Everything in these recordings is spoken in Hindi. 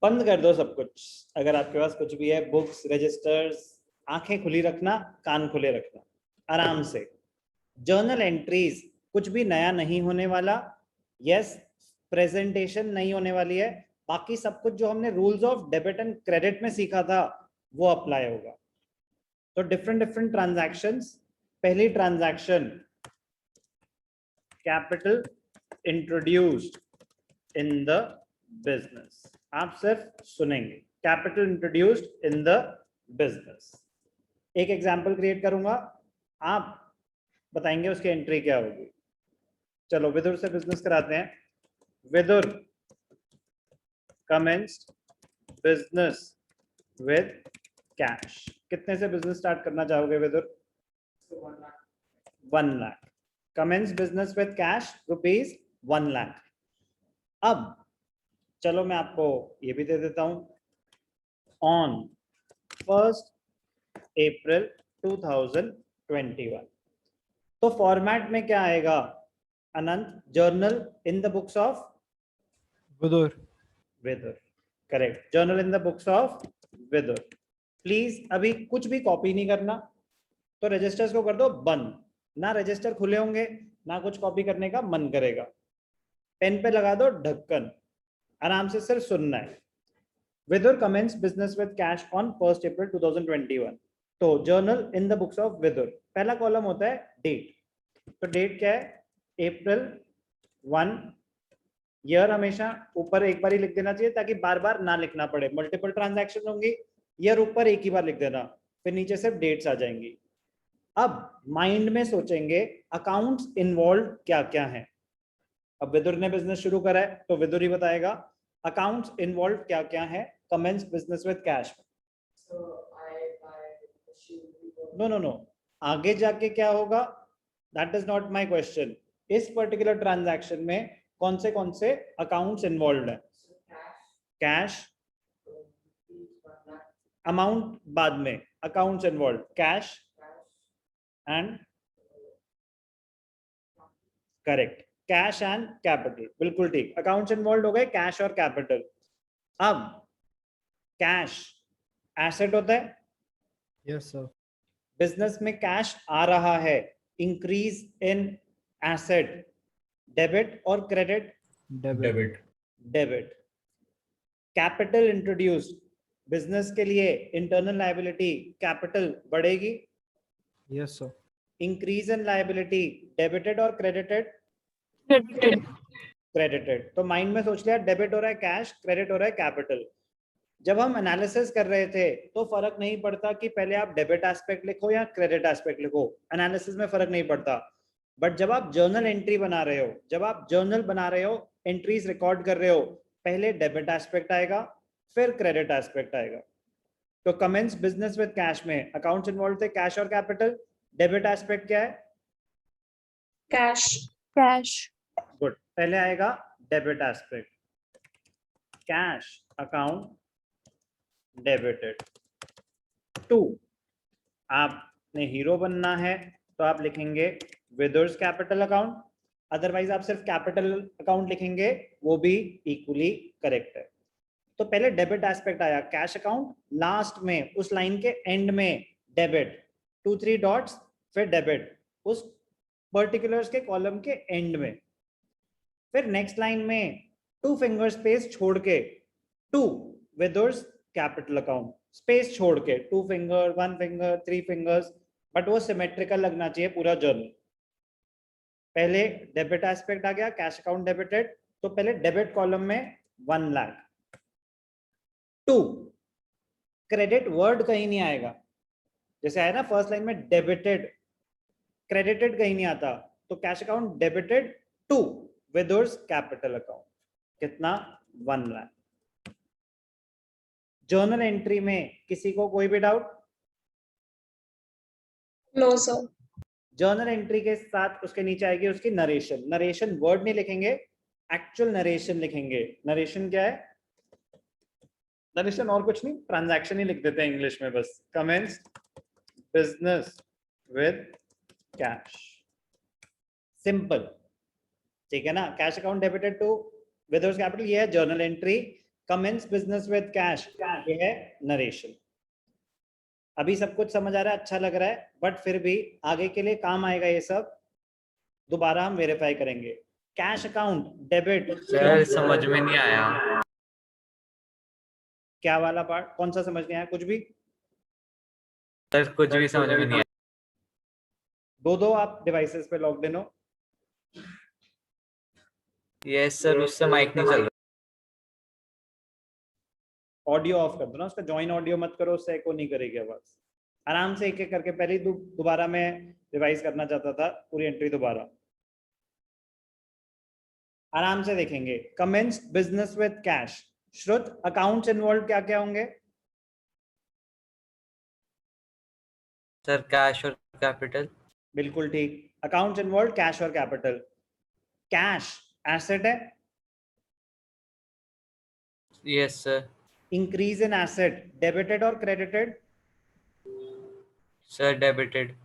बंद कर दो सब कुछ। अगर आपके पास कुछ भी है, बुक्स, रजिस्टर्स, आंखें खुली रखना, कान खुले रखना, आराम से। जर्नल एंट्रीज, कुछ भी नया नहीं होने वाला। यस, प्रेजेंटेशन नहीं होने वाली है। बाकी सब कुछ जो हमने rules of debit and credit में सीखा था वो अप्लाई होगा। तो डिफरेंट डिफरेंट ट्रांजैक्शंस। पहली transaction, capital introduced in the business. आप सिर्फ सुनेंगे, capital introduced in the business. एक एग्जांपल क्रिएट करूंगा, आप बताएंगे उसकी एंट्री क्या होगी। चलो विदुर से बिजनेस कराते हैं। Vidur commenced business with cash. कितने से बिजनेस स्टार्ट करना चाहोगे Vidur? 1 lakh. Commence business with cash rupees 1 lakh. अब चलो मैं आपको ये भी दे देता हूं। On 1 April 2021। तो फॉर्मेट में क्या आएगा Anant? Journal in the books of Vidur. Vidur, correct. Journal in the books of Vidur. Please अभी कुछ भी कॉपी नहीं करना। तो रजिस्टर्स को कर दो बंद। ना रजिस्टर खुले होंगे, ना कुछ कॉपी करने का मन करेगा। पेन पे लगा दो ढक्कन, आराम से सिर्फ सुनना है। Vidur commences business with cash on 1 April 2021। तो journal in the books of Vidur, पहला कॉलम होता है डेट। तो डेट क्या है? अप्रैल 1। ईयर हमेशा ऊपर एक बार ही लिख देना चाहिए ताकि बार बार ना लिखना पड़े। मल्टीपल ट्रांजैक्शन होंगी, ईयर ऊपर एक ही बार लिख देना, फिर नीचे सिर्फ डेट्स आ जाएंगी। अब माइंड में सोचेंगे अकाउंट्स इन्वॉल्व क्या क्या है। अब विदुर ने बिजनेस शुरू करा है तो विदुर ही बताएगा अकाउंट्स इन्वॉल्व क्या क्या है। Commences business with cash. No no no, आगे जाके क्या होगा that is not my question. इस पर्टिकुलर ट्रांजैक्शन में कौन से अकाउंट्स इन्वॉल्व है? कैश, अमाउंट बाद में, accounts involve cash and, correct, cash and capital. बिल्कुल ठीक, अकाउंट्स इन्वॉल्व हो गए, कैश और कैपिटल। अब कैश एसेट होता है। Yes sir. बिजनेस में कैश आ रहा है, इंक्रीज इन एसेट, डेबिट और credit? Debit. Debit. Capital introduced, business के लिए इंटरनल लायबिलिटी कैपिटल बढ़ेगी। Yes sir. इंक्रीज इन लायबिलिटी, डेबिटेड और क्रेडिटेड? क्रेडिटेड। क्रेडिटेड। तो माइंड में सोच लिया डेबिट हो रहा है कैश, क्रेडिट हो रहा है कैपिटल। जब हम एनालिसिस कर रहे थे तो फर्क नहीं पड़ता कि पहले आप डेबिट एस्पेक्ट लिखो या क्रेडिट एस्पेक्ट लिखो, एनालिसिस में फर्क नहीं पड़ता। बट जब आप जर्नल एंट्री बना रहे हो, जब आप जर्नल बना रहे हो, एंट्रीज रिकॉर्ड कर रहे हो, पहले डेबिट एस्पेक्ट आएगा, फिर क्रेडिट एस्पेक्ट आएगा। तो कमेंस बिजनेस विद कैश में अकाउंट्स इन्वॉल्व थे, कैश और कैपिटल। डेबिट एस्पेक्ट क्या है? कैश। कैश। गुड, पहले आएगा debit aspect, cash account debited. 2, आपने हीरो बनना है तो आप लिखेंगे विदुर्स कैपिटल अकाउंट, अदरवाइज आप सिर्फ कैपिटल अकाउंट लिखेंगे, वो भी इक्वली करेक्ट है। तो पहले डेबिट एस्पेक्ट आया, कैश अकाउंट, लास्ट में उस लाइन के एंड में डेबिट, 2-3 डॉट्स, फिर डेबिट उस पर्टिकुलर्स के कॉलम के एंड में। फिर नेक्स्ट लाइन में 2 फिंगर स्पेस छोड़ के, 2 विदुर्स कैपिटल अकाउंट, स्पेस छोड़ के, 2 फिंगर, 1 फिंगर, 3 फिंगर्स, बट वो सिमेट्रिकल लगना चाहिए पूरा जर्नल। पहले डेबिट एस्पेक्ट आ गया, कैश अकाउंट डेबिटेड, तो पहले डेबिट कॉलम में 1 लाख। 2, क्रेडिट वर्ड कहीं नहीं आएगा, जैसे आया ना फर्स्ट लाइन में डेबिटेड, क्रेडिटेड कहीं नहीं आता। तो cash account debited 2 Vidur's capital account, कितना? 1 लाख। जर्नल एंट्री में किसी को कोई भी doubt? No sir. Journal entry के साथ उसके नीचे आएगी उसकी नरेशन। नरेशन वर्ड नहीं लिखेंगे, एक्चुअल नरेशन लिखेंगे। नरेशन क्या है? नरेशन और कुछ नहीं, ट्रांजैक्शन ही लिख देते हैं इंग्लिश में बस। Commence business with cash, simple, ठीक है ना। Cash account debited to Vidur's capital, ये है journal entry. Commence business with cash, ये है नरेशन। अभी सब कुछ समझ आ रहा है, अच्छा लग रहा है, बट फिर भी आगे के लिए काम आएगा ये सब, दोबारा हम वेरीफाई करेंगे। कैश अकाउंट डेबिट, सर समझ में नहीं आया। क्या वाला पार्ट, कौन सा समझ नहीं आया? कुछ भी? सर कुछ भी समझ में नहीं आया। दो आप डिवाइसेस पे लॉग्ड इन हो? यस सर, उससे माइक नहीं चल रहा। ऑडियो ऑफ कर दो ना उसका, ज्वाइन ऑडियो मत करो, उससे एको नहीं करेगी आवाज। आराम से एक एक करके, पहले ही दोबारा मैं रिवाइज करना चाहता था पूरी एंट्री दोबारा। आराम से देखेंगे। कमेंस बिजनेस विद कैश, श्रुत अकाउंट्स इन्वॉल्व क्या क्या होंगे? सर कैश और कैपिटल। बिल्कुल ठीक, अकाउंट्स इन्वॉल्व कैश और कैपिटल। कैश एसेट है, yes sir. Increase in asset debited और credited? Sir debited.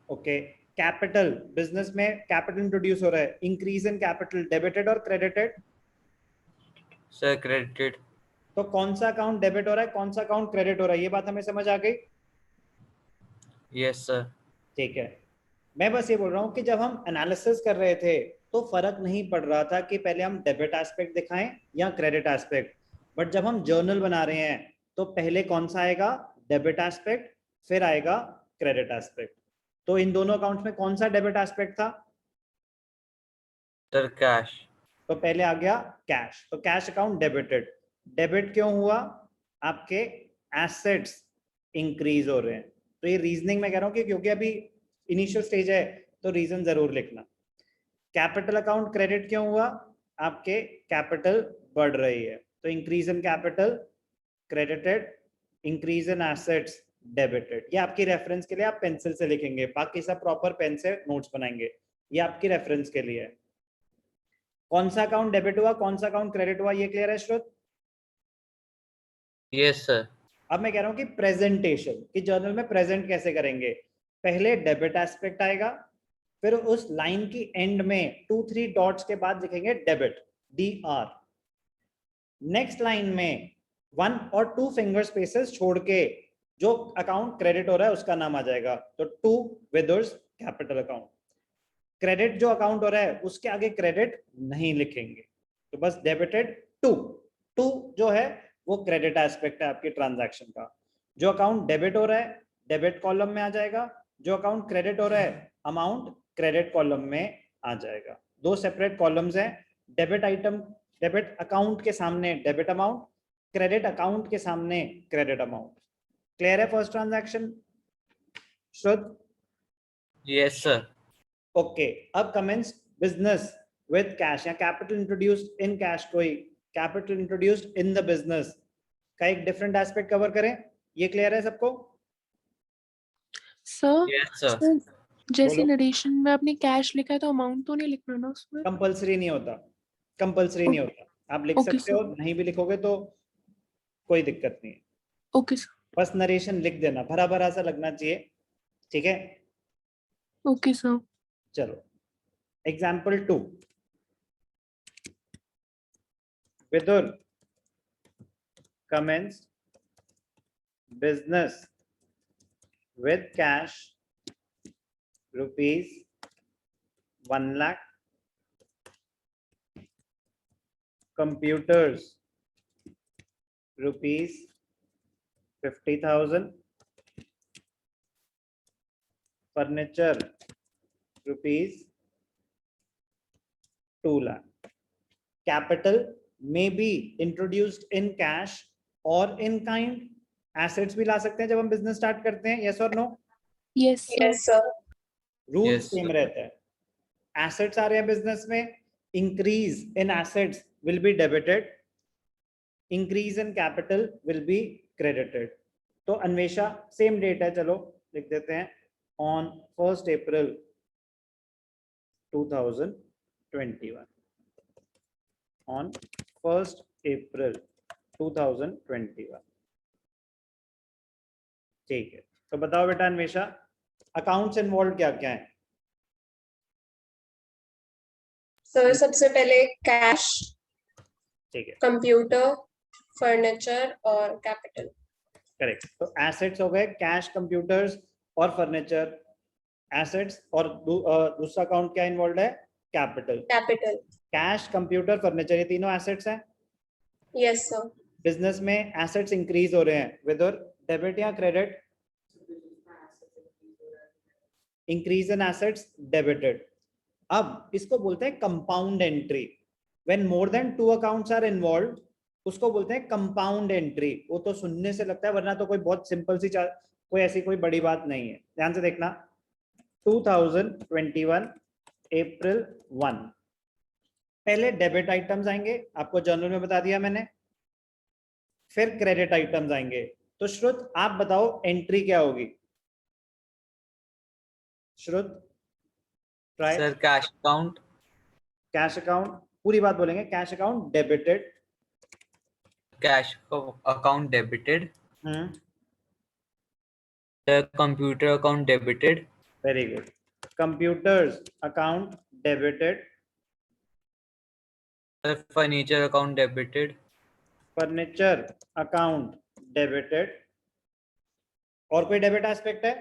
Okay. Capital, business में कैपिटल इंट्रोड्यूस हो रहा है, इंक्रीज इन कैपिटल डेबिटेड और क्रेडिटेड? Sir credited. तो कौन सा अकाउंट डेबिट हो रहा है, कौन सा अकाउंट क्रेडिट हो रहा है, ये बात हमें समझ आ गई? Yes sir. ठीक है। मैं बस ये बोल रहा हूं कि जब हम एनालिसिस कर रहे थे तो फर्क नहीं पड़ रहा था कि पहले हम डेबिट एस्पेक्ट दिखाएं या क्रेडिट एस्पेक्ट, बट जब हम जर्नल बना रहे हैं तो पहले कौन सा आएगा? डेबिट एस्पेक्ट, फिर आएगा क्रेडिट एस्पेक्ट। तो इन दोनों अकाउंट्स में कौन सा डेबिट एस्पेक्ट था? Sir cash. तो पहले आ गया कैश, तो कैश अकाउंट डेबिटेड। डेबिट क्यों हुआ? आपके एसेट्स इंक्रीज हो रहे हैं। तो ये रीजनिंग में कह रहा हूं कि क्योंकि अभी इनिशियल स्टेज है तो रीजन जरूर लिखना। कैपिटल अकाउंट क्रेडिट क्यों हुआ? आपके कैपिटल बढ़ रही है, तो increase in capital credited, increase in assets debited. ये आपकी रेफरेंस के लिए आप पेंसिल से लिखेंगे, बाकी सब प्रॉपर पेन से नोट्स बनाएंगे, ये आपकी रेफरेंस के लिए है। कौन सा अकाउंट डेबिट हुआ, कौन सा अकाउंट क्रेडिट हुआ, ये क्लियर है श्रुत? Yes sir. अब मैं कह रहा हूं कि प्रेजेंटेशन कि जर्नल में प्रेजेंट कैसे करेंगे। पहले डेबिट एस्पेक्ट आएगा, फिर उस लाइन की एंड में 2-3 डॉट्स के बाद लिखेंगे डेबिट, DR। नेक्स्ट लाइन में 1 और 2 फिंगर स्पेसेस छोड़ के जो अकाउंट क्रेडिट हो रहा है उसका नाम आ जाएगा, तो 2 विदर्स कैपिटल अकाउंट। क्रेडिट जो अकाउंट हो रहा है उसके आगे क्रेडिट नहीं लिखेंगे, तो बस डेबिटेड 2 जो है वो क्रेडिट एस्पेक्ट है आपके ट्रांजैक्शन का। जो अकाउंट डेबिट हो रहा है डेबिट कॉलम में आ जाएगा, जो अकाउंट क्रेडिट हो रहा है अमाउंट क्रेडिट कॉलम में आ जाएगा। दो सेपरेट कॉलम्स हैं, डेबिट आइटम, डेबिट अकाउंट के सामने डेबिट अमाउंट, क्रेडिट अकाउंट के सामने क्रेडिट अमाउंट। क्लियर है फर्स्ट ट्रांजैक्शन श्रुत? Yes sir. ओके। अब कमेंस बिजनेस विद कैश या कैपिटल इंट्रोड्यूस्ड इन कैश, कोई capital introduced in the business का एक डिफरेंट एस्पेक्ट कवर करें, ये क्लियर है सबको? Sir yes sir. सर, जैसे बोलो। नरेशन में आपने कैश लिखा है तो अमाउंट तो नहीं लिखना ना उसमें? कंपलसरी नहीं होता, कंपलसरी नहीं होता, आप लिख ओके सकते हो, सर। नहीं भी लिखोगे तो कोई दिक्कत नहीं है, ओके सर। बस नरेशन लिख देना, भरा भरा सा लगना चाहिए, ठीक है? Okay sir. चलो example 2। Vidur commenced business with cash rupees 1 lakh, computers rupees 50,000, furniture rupees 2 lakh. Capital may be introduced in cash और इन काइंड। एसेट्स भी ला सकते हैं जब हम बिजनेस स्टार्ट करते हैं, यस और no? Yes sir. Rule Yes, same sir. रहता है। एसेट्स आ रहे हैं बिजनेस में, increase in assets will be debited, increase in capital will be credited. तो अन्वेषा सेम डेट है, चलो लिख देते हैं, ऑन 1 April 2021, on 1 April 2021। ठीक है, तो बताओ बेटा अन्वेषा, अकाउंट्स इन्वॉल्व क्या क्या है? सर सबसे पहले कैश, ठीक है, कंप्यूटर, फर्नीचर और कैपिटल। करेक्ट। तो एसेट्स हो गए कैश, कंप्यूटर्स और फर्नीचर एसेट्स, और दूसरा अकाउंट क्या इन्वॉल्व है, capital. Capital. Cash, computer, furniture ये तीनों एसेट्स हैं। Yes sir. बिजनेस में एसेट्स इंक्रीज हो रहे हैं, विद डेबिट या credit, increase in assets debited. अब इसको बोलते हैं compound entry, when more than 2 accounts are involve, उसको बोलते हैं कंपाउंड एंट्री। वो तो सुनने से लगता है, वरना तो कोई बहुत सिंपल सी कोई ऐसी कोई बड़ी बात नहीं है। ध्यान से देखना, 2021 अप्रैल 1, पहले डेबिट आइटम्स आएंगे, आपको जर्नल में बता दिया मैंने, फिर क्रेडिट आइटम्स आएंगे। तो श्रुत आप बताओ एंट्री क्या होगी? श्रुत try. Sir cash account, cash account, पूरी बात बोलेंगे, cash account debited. Cash account debited, computer account debited, very good. Computers account debited, furniture account debited, furniture account debited. और कोई डेबिट एस्पेक्ट है?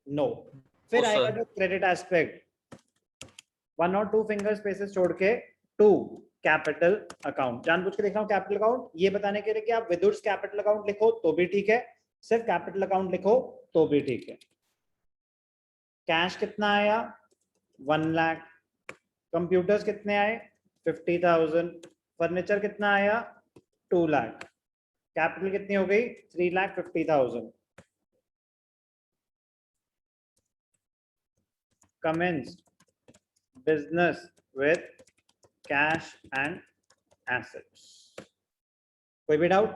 नो। फिर No, आएगा sir. जो क्रेडिट एस्पेक्ट, 1 और 2 फिंगर स्पेसेस छोड़ के 2 कैपिटल अकाउंट। जानबूझ के देख रहा हूं कैपिटल अकाउंट, ये बताने के लिए कि आप विदुर्स कैपिटल अकाउंट लिखो तो भी ठीक है, सिर्फ कैपिटल अकाउंट लिखो तो भी ठीक है। कैश कितना आया? 1 लाख। कंप्यूटर्स कितने आए? 50,000। फर्नीचर कितना आया? 2 लाख। कैपिटल कितनी हो गई? 3,50,000। Commenced business with cash and assets. कोई भी डाउट?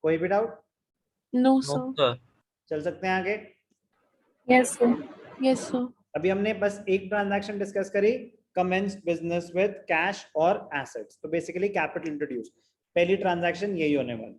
कोई भी doubt? No no sir. Sir, चल सकते हैं आगे। Yes sir. Yes sir. अभी हमने बस एक ट्रांजैक्शन डिस्कस करी, commenced business with cash और assets। तो बेसिकली कैपिटल इंट्रोड्यूस, पहली ट्रांजैक्शन यही होने वाली।